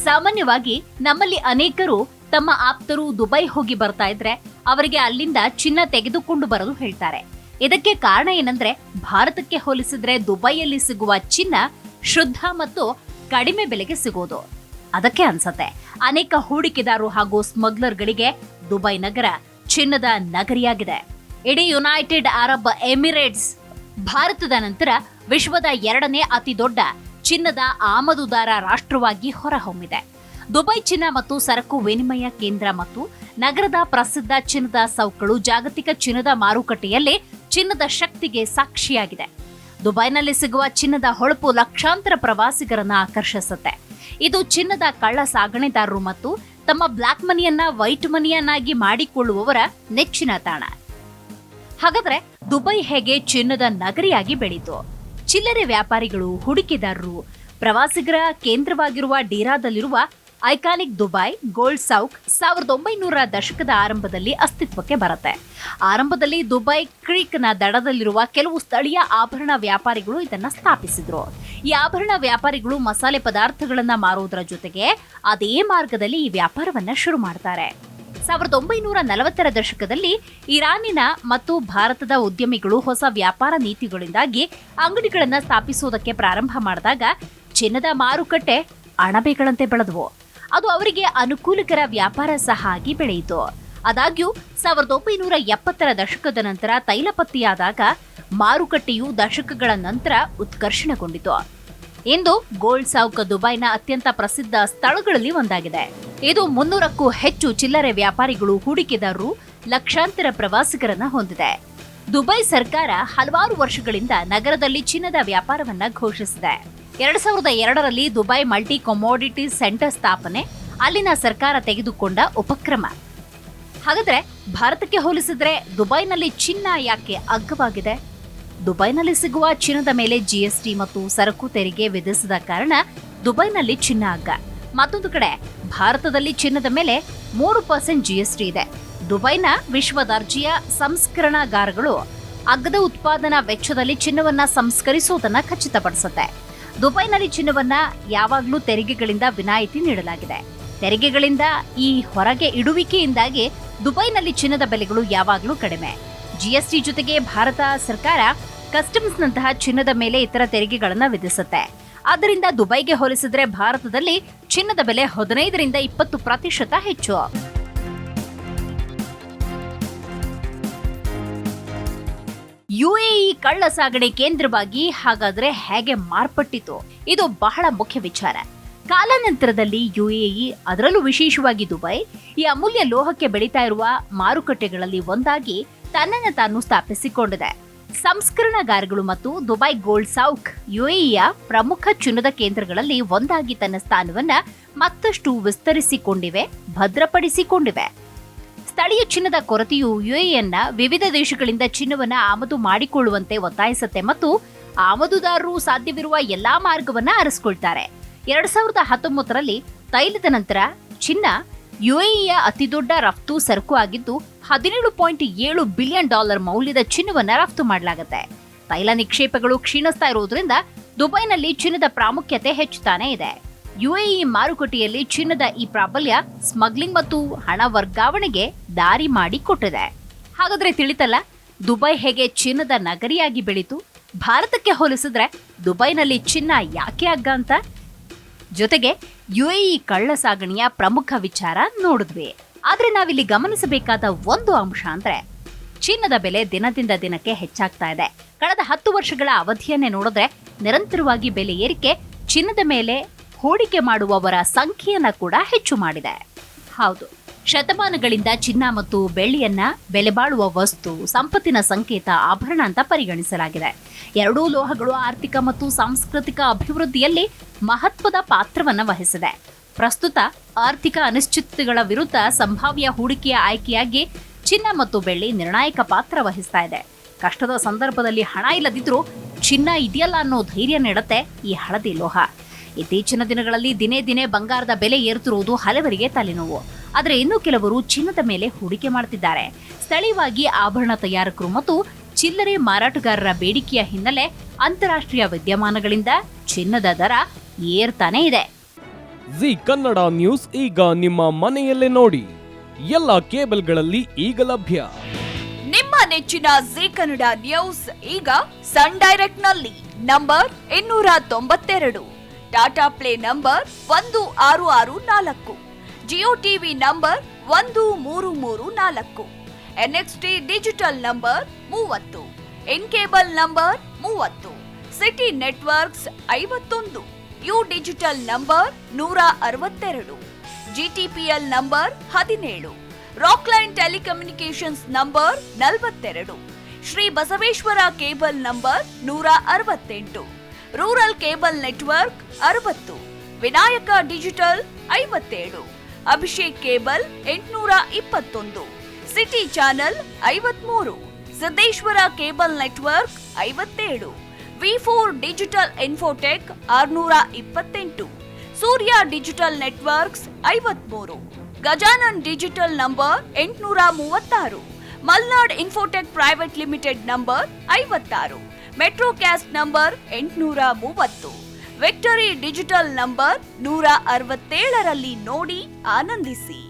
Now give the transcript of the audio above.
ಸಾಮಾನ್ಯವಾಗಿ ನಮ್ಮಲ್ಲಿ ಅನೇಕರು ತಮ್ಮ ಆಪ್ತರು ದುಬೈ ಹೋಗಿ ಬರ್ತಾ ಇದ್ರೆ ಅವರಿಗೆ ಅಲ್ಲಿಂದ ಚಿನ್ನ ತೆಗೆದುಕೊಂಡು ಬರಲು ಹೇಳ್ತಾರೆ. ಇದಕ್ಕೆ ಕಾರಣ ಏನಂದ್ರೆ ಭಾರತಕ್ಕೆ ಹೋಲಿಸಿದ್ರೆ ದುಬೈಯಲ್ಲಿ ಸಿಗುವ ಚಿನ್ನ ಶುದ್ಧ ಮತ್ತು ಕಡಿಮೆ ಬೆಲೆಗೆ ಸಿಗೋದು. ಅದಕ್ಕೆ ಅನ್ಸತ್ತೆ ಅನೇಕ ಹೂಡಿಕೆದಾರರು ಹಾಗೂ ಸ್ಮಗ್ಲರ್ಗಳಿಗೆ ದುಬೈ ನಗರ ಚಿನ್ನದ ನಗರಿಯಾಗಿದೆ. ಇಡೀ ಯುನೈಟೆಡ್ ಅರಬ್ ಎಮಿರೇಟ್ಸ್ ಭಾರತದ ನಂತರ ವಿಶ್ವದ 2ನೇ ಅತಿ ದೊಡ್ಡ ಚಿನ್ನದ ಆಮದುದಾರ ರಾಷ್ಟ್ರವಾಗಿ ಹೊರಹೊಮ್ಮಿದೆ. ದುಬೈ ಚಿನ್ನ ಮತ್ತು ಸರಕು ವಿನಿಮಯ ಕೇಂದ್ರ ಮತ್ತು ನಗರದ ಪ್ರಸಿದ್ಧ ಚಿನ್ನದ ಸೌಕಳು ಜಾಗತಿಕ ಚಿನ್ನದ ಮಾರುಕಟ್ಟೆಯಲ್ಲಿ ಚಿನ್ನದ ಶಕ್ತಿಗೆ ಸಾಕ್ಷಿಯಾಗಿದೆ. ದುಬೈನಲ್ಲಿ ಸಿಗುವ ಚಿನ್ನದ ಹೊಳಪು ಲಕ್ಷಾಂತರ ಪ್ರವಾಸಿಗರನ್ನ ಆಕರ್ಷಿಸುತ್ತೆ. ಇದು ಚಿನ್ನದ ಕಳ್ಳ ಸಾಗಣೆದಾರರು ಮತ್ತು ತಮ್ಮ ಬ್ಲಾಕ್ ಮನಿಯನ್ನ ವೈಟ್ ಮನಿಯನ್ನಾಗಿ ಮಾಡಿಕೊಳ್ಳುವವರ ನೆಚ್ಚಿನ ತಾಣ. ಹಾಗಾದ್ರೆ ದುಬೈ ಹೇಗೆ ಚಿನ್ನದ ನಗರಿಯಾಗಿ ಬೆಳೀತು? ಚಿಲ್ಲರೆ ವ್ಯಾಪಾರಿಗಳು, ಹೂಡಿಕೆದಾರರು, ಪ್ರವಾಸಿಗರ ಕೇಂದ್ರವಾಗಿರುವ ಡೇರಾದಲ್ಲಿರುವ ಐಕಾನಿಕ್ ದುಬೈ ಗೋಲ್ಡ್ ಸೌಕ್ 1900ರ ದಶಕದ ಆರಂಭದಲ್ಲಿ ಅಸ್ತಿತ್ವಕ್ಕೆ ಬರುತ್ತೆ. ಆರಂಭದಲ್ಲಿ ದುಬೈ ಕ್ರೀಕ್ನ ದಡದಲ್ಲಿರುವ ಕೆಲವು ಸ್ಥಳೀಯ ಆಭರಣ ವ್ಯಾಪಾರಿಗಳು ಇದನ್ನ ಸ್ಥಾಪಿಸಿದ್ರು. ಈ ಆಭರಣ ವ್ಯಾಪಾರಿಗಳು ಮಸಾಲೆ ಪದಾರ್ಥಗಳನ್ನ ಮಾರುವುದರ ಜೊತೆಗೆ ಅದೇ ಮಾರ್ಗದಲ್ಲಿ ಈ ವ್ಯಾಪಾರವನ್ನ ಶುರು ಮಾಡ್ತಾರೆ. 1940ರ ದಶಕದಲ್ಲಿ ಇರಾನಿನ ಮತ್ತು ಭಾರತದ ಉದ್ಯಮಿಗಳು ಹೊಸ ವ್ಯಾಪಾರ ನೀತಿಗಳಿಂದಾಗಿ ಅಂಗಡಿಗಳನ್ನು ಸ್ಥಾಪಿಸುವುದಕ್ಕೆ ಪ್ರಾರಂಭ ಮಾಡಿದಾಗ ಚಿನ್ನದ ಮಾರುಕಟ್ಟೆ ಅಣಬೆಗಳಂತೆ ಬೆಳೆದವು. ಅದು ಅವರಿಗೆ ಅನುಕೂಲಕರ ವ್ಯಾಪಾರ ಸಹ ಆಗಿ ಬೆಳೆಯಿತು. ಆದಾಗ್ಯೂ 1970ರ ದಶಕದ ನಂತರ ತೈಲ ಪತ್ತೆಯಾದಾಗ ಮಾರುಕಟ್ಟೆಯು ದಶಕಗಳ ನಂತರ ಉತ್ಕರ್ಷಣಗೊಂಡಿತು. ಇಂದು ಗೋಲ್ಡ್ ಸೌಕ್ ದುಬೈನ ಅತ್ಯಂತ ಪ್ರಸಿದ್ಧ ಸ್ಥಳಗಳಲ್ಲಿ ಒಂದಾಗಿದೆ. ಇದು 300ಕ್ಕೂ ಹೆಚ್ಚು ಚಿಲ್ಲರೆ ವ್ಯಾಪಾರಿಗಳು, ಹೂಡಿಕೆದಾರರು, ಲಕ್ಷಾಂತರ ಪ್ರವಾಸಿಗರನ್ನ ಹೊಂದಿದೆ. ದುಬೈ ಸರ್ಕಾರ ಹಲವಾರು ವರ್ಷಗಳಿಂದ ನಗರದಲ್ಲಿ ಚಿನ್ನದ ವ್ಯಾಪಾರವನ್ನ ಘೋಷಿಸಿದೆ. 2002ರಲ್ಲಿ ದುಬೈ ಮಲ್ಟಿ ಕಮೋಡಿಟಿ ಸೆಂಟರ್ ಸ್ಥಾಪನೆ ಅಲ್ಲಿನ ಸರ್ಕಾರ ತೆಗೆದುಕೊಂಡ ಉಪಕ್ರಮ. ಹಾಗಾದ್ರೆ ಭಾರತಕ್ಕೆ ಹೋಲಿಸಿದ್ರೆ ದುಬೈನಲ್ಲಿ ಚಿನ್ನ ಯಾಕೆ ಅಗ್ಗವಾಗಿದೆ? ದುಬೈನಲ್ಲಿ ಸಿಗುವ ಚಿನ್ನದ ಮೇಲೆ ಜಿಎಸ್ಟಿ ಮತ್ತು ಸರಕು ತೆರಿಗೆ ವಿಧಿಸಿದ ಕಾರಣ ದುಬೈನಲ್ಲಿ ಚಿನ್ನ ಅಗ್ಗ. ಮತ್ತೊಂದು ಕಡೆ ಭಾರತದಲ್ಲಿ ಚಿನ್ನದ ಮೇಲೆ 3% ಜಿಎಸ್ಟಿ ಇದೆ. ದುಬೈನ ವಿಶ್ವ ದರ್ಜೆಯ ಸಂಸ್ಕರಣಾಗಾರಗಳು ಅಗ್ಗದ ಉತ್ಪಾದನಾ ವೆಚ್ಚದಲ್ಲಿ ಚಿನ್ನವನ್ನ ಸಂಸ್ಕರಿಸುವುದನ್ನ ಖಚಿತಪಡಿಸುತ್ತೆ. ದುಬೈನಲ್ಲಿ ಚಿನ್ನವನ್ನ ಯಾವಾಗಲೂ ತೆರಿಗೆಗಳಿಂದ ವಿನಾಯಿತಿ ನೀಡಲಾಗಿದೆ. ತೆರಿಗೆಗಳಿಂದ ಈ ಹೊರಗೆ ಇಡುವಿಕೆಯಿಂದಾಗಿ ದುಬೈನಲ್ಲಿ ಚಿನ್ನದ ಬೆಲೆಗಳು ಯಾವಾಗಲೂ ಕಡಿಮೆ. ಜಿಎಸ್ಟಿ ಜೊತೆಗೆ ಭಾರತ ಸರ್ಕಾರ ಕಸ್ಟಮ್ಸ್ನಂತಹ ಚಿನ್ನದ ಮೇಲೆ ಇತರ ತೆರಿಗೆಗಳನ್ನು ವಿಧಿಸುತ್ತೆ. ಆದ್ದರಿಂದ ದುಬೈಗೆ ಹೋಲಿಸಿದ್ರೆ ಭಾರತದಲ್ಲಿ ಚಿನ್ನದ ಬೆಲೆ 15ರಿಂದ 20% ಹೆಚ್ಚು. ಯುಎಇ ಕಳ್ಳ ಸಾಗಣೆ ಕೇಂದ್ರವಾಗಿ ಹಾಗಾದ್ರೆ ಹೇಗೆ ಮಾರ್ಪಟ್ಟಿತು? ಇದು ಬಹಳ ಮುಖ್ಯ ವಿಚಾರ. ಕಾಲಾನಂತರದಲ್ಲಿ ಯುಎಇ, ಅದರಲ್ಲೂ ವಿಶೇಷವಾಗಿ ದುಬೈ, ಈ ಅಮೂಲ್ಯ ಲೋಹಕ್ಕೆ ಬೆಳೀತಾ ಇರುವ ಮಾರುಕಟ್ಟೆಗಳಲ್ಲಿ ಒಂದಾಗಿ ತನ್ನನ್ನು ತಾನು ಸ್ಥಾಪಿಸಿಕೊಂಡಿದೆ. ಸಂಸ್ಕರಣಾಗಾರಗಳು ಮತ್ತು ದುಬೈ ಗೋಲ್ಡ್ ಸೌಕ್ ಯುಎಇಯ ಪ್ರಮುಖ ಚಿನ್ನದ ಕೇಂದ್ರಗಳಲ್ಲಿ ಒಂದಾಗಿ ತನ್ನ ಸ್ಥಾನವನ್ನ ಮತ್ತಷ್ಟು ವಿಸ್ತರಿಸಿಕೊಂಡಿವೆ, ಭದ್ರಪಡಿಸಿಕೊಂಡಿವೆ. ಸ್ಥಳೀಯ ಚಿನ್ನದ ಕೊರತೆಯು ಯುಎಇಯನ್ನ ವಿವಿಧ ದೇಶಗಳಿಂದ ಚಿನ್ನವನ್ನ ಆಮದು ಮಾಡಿಕೊಳ್ಳುವಂತೆ ಒತ್ತಾಯಿಸುತ್ತೆ ಮತ್ತು ಆಮದುದಾರರು ಸಾಧ್ಯವಿರುವ ಎಲ್ಲಾ ಮಾರ್ಗವನ್ನ ಆರಿಸಿಕೊಳ್ತಾರೆ. 2019ರಲ್ಲಿ ತೈಲದ ನಂತರ ಚಿನ್ನ ಯುಎಇಯ ಅತಿದೊಡ್ಡ ರಫ್ತು ಸರಕು ಆಗಿದ್ದು $17.7 ಬಿಲಿಯನ್ ಮೌಲ್ಯದ ಚಿನ್ನವನ್ನ ರಫ್ತು ಮಾಡಲಾಗುತ್ತೆ. ತೈಲ ನಿಕ್ಷೇಪಗಳು ಕ್ಷೀಣಿಸ್ತಾ ಇರುವುದರಿಂದ ದುಬೈನಲ್ಲಿ ಚಿನ್ನದ ಪ್ರಾಮುಖ್ಯತೆ ಹೆಚ್ಚುತ್ತಾನೆ ಇದೆ. ಯುಎಇ ಮಾರುಕಟ್ಟೆಯಲ್ಲಿ ಚಿನ್ನದ ಈ ಪ್ರಾಬಲ್ಯ ಸ್ಮಗ್ಲಿಂಗ್ ಮತ್ತು ಹಣ ವರ್ಗಾವಣೆಗೆ ದಾರಿ ಮಾಡಿಕೊಟ್ಟಿದೆ. ಹಾಗಾದ್ರೆ ತಿಳಿತಲ್ಲ ದುಬೈ ಹೇಗೆ ಚಿನ್ನದ ನಗರಿಯಾಗಿ ಬೆಳೀತು? ಭಾರತಕ್ಕೆ ಹೋಲಿಸಿದ್ರೆ ದುಬೈನಲ್ಲಿ ಚಿನ್ನ ಯಾಕೆ ಅಗ್ಗ ಅಂತ. ಜೊತೆಗೆ ಯುಎಇ ಕಳ್ಳ ಸಾಗಣೆಯ ಪ್ರಮುಖ ವಿಚಾರ ನೋಡಿದ್ವಿ. ಆದ್ರೆ ನಾವಿಲ್ಲಿ ಗಮನಿಸಬೇಕಾದ ಒಂದು ಅಂಶ ಅಂದ್ರೆ ಚಿನ್ನದ ಬೆಲೆ ದಿನದಿಂದ ದಿನಕ್ಕೆ ಹೆಚ್ಚಾಗ್ತಾ ಇದೆ. ಕಳೆದ 10 ವರ್ಷಗಳ ಅವಧಿಯನ್ನೇ ನೋಡಿದ್ರೆ ನಿರಂತರವಾಗಿ ಬೆಲೆ ಏರಿಕೆ ಚಿನ್ನದ ಮೇಲೆ ಹೂಡಿಕೆ ಮಾಡುವವರ ಸಂಖ್ಯೆಯನ್ನ ಕೂಡ ಹೆಚ್ಚು ಮಾಡಿದೆ. ಹೌದು, ಶತಮಾನಗಳಿಂದ ಚಿನ್ನ ಮತ್ತು ಬೆಳ್ಳಿಯನ್ನ ಬೆಲೆಬಾಳುವ ವಸ್ತು, ಸಂಪತ್ತಿನ ಸಂಕೇತ, ಆಭರಣ ಅಂತ ಪರಿಗಣಿಸಲಾಗಿದೆ. ಎರಡೂ ಲೋಹಗಳು ಆರ್ಥಿಕ ಮತ್ತು ಸಾಂಸ್ಕೃತಿಕ ಅಭಿವೃದ್ಧಿಯಲ್ಲಿ ಮಹತ್ವದ ಪಾತ್ರವನ್ನ ವಹಿಸಿದೆ. ಪ್ರಸ್ತುತ ಆರ್ಥಿಕ ಅನಿಶ್ಚಿತತೆಗಳ ವಿರುದ್ಧ ಸಂಭಾವ್ಯ ಹೂಡಿಕೆಯ ಆಯ್ಕೆಯಾಗಿ ಚಿನ್ನ ಮತ್ತು ಬೆಳ್ಳಿ ನಿರ್ಣಾಯಕ ಪಾತ್ರ ವಹಿಸ್ತಾ ಇದೆ. ಕಷ್ಟದ ಸಂದರ್ಭದಲ್ಲಿ ಹಣ ಇಲ್ಲದಿದ್ರೂ ಚಿನ್ನ ಇದೆಯಲ್ಲ ಅನ್ನೋ ಧೈರ್ಯ ನೀಡುತ್ತೆ ಈ ಹಳದಿ ಲೋಹ. ಇತ್ತೀಚಿನ ದಿನಗಳಲ್ಲಿ ದಿನೇ ದಿನೇ ಬಂಗಾರದ ಬೆಲೆ ಏರುತ್ತಿರುವುದು ಹಲವರಿಗೆ ತಲೆನೋವು. ಆದರೆ ಇನ್ನು ಕೆಲವರು ಚಿನ್ನದ ಮೇಲೆ ಹೂಡಿಕೆ ಮಾಡುತ್ತಿದ್ದಾರೆ. ಸ್ಥಳೀಯವಾಗಿ ಆಭರಣ ತಯಾರಕರು ಮತ್ತು ಚಿಲ್ಲರೆ ಮಾರಾಟಗಾರರ ಬೇಡಿಕೆಯ ಹಿನ್ನೆಲೆ ಅಂತಾರಾಷ್ಟ್ರೀಯ ವಿದ್ಯಮಾನಗಳಿಂದ ಚಿನ್ನದ ದರ ಏರ್ತಾನೆ ಇದೆ. ಜಿ ಕನ್ನಡ ನ್ಯೂಸ್ ಈಗ ನಿಮ್ಮ ಮನೆಯಲ್ಲೇ ನೋಡಿ. ಎಲ್ಲ ಕೇಬಲ್ಗಳಲ್ಲಿ ಈಗ ಲಭ್ಯ. ನಿಮ್ಮ ನೆಚ್ಚಿನ ಜಿ ಕನ್ನಡ ನ್ಯೂಸ್ ಈಗ ಸನ್ ಡೈರೆಕ್ಟ್ ನಲ್ಲಿ number 292, Tata play number 1664, Jio TV number 1334, NXT digital number 30, in cable number 30, city networks 51, U digital number 162, GTPL number 17, Rockline telecommunications number 42, Shri Basaveshwara cable number 168, rural cable network 60, Vinayaka digital 57, Abhishek cable 821, city channel 53, Siddeshwara cable network 57, ವಿ4 digital infotech 628, Surya digital networks 53, Gajanan digital number 836, Malnad infotech private limited number 56, Metrocast number 830, victory digital number 167ರಲ್ಲಿ ನೋಡಿ ಆನಂದಿಸಿ.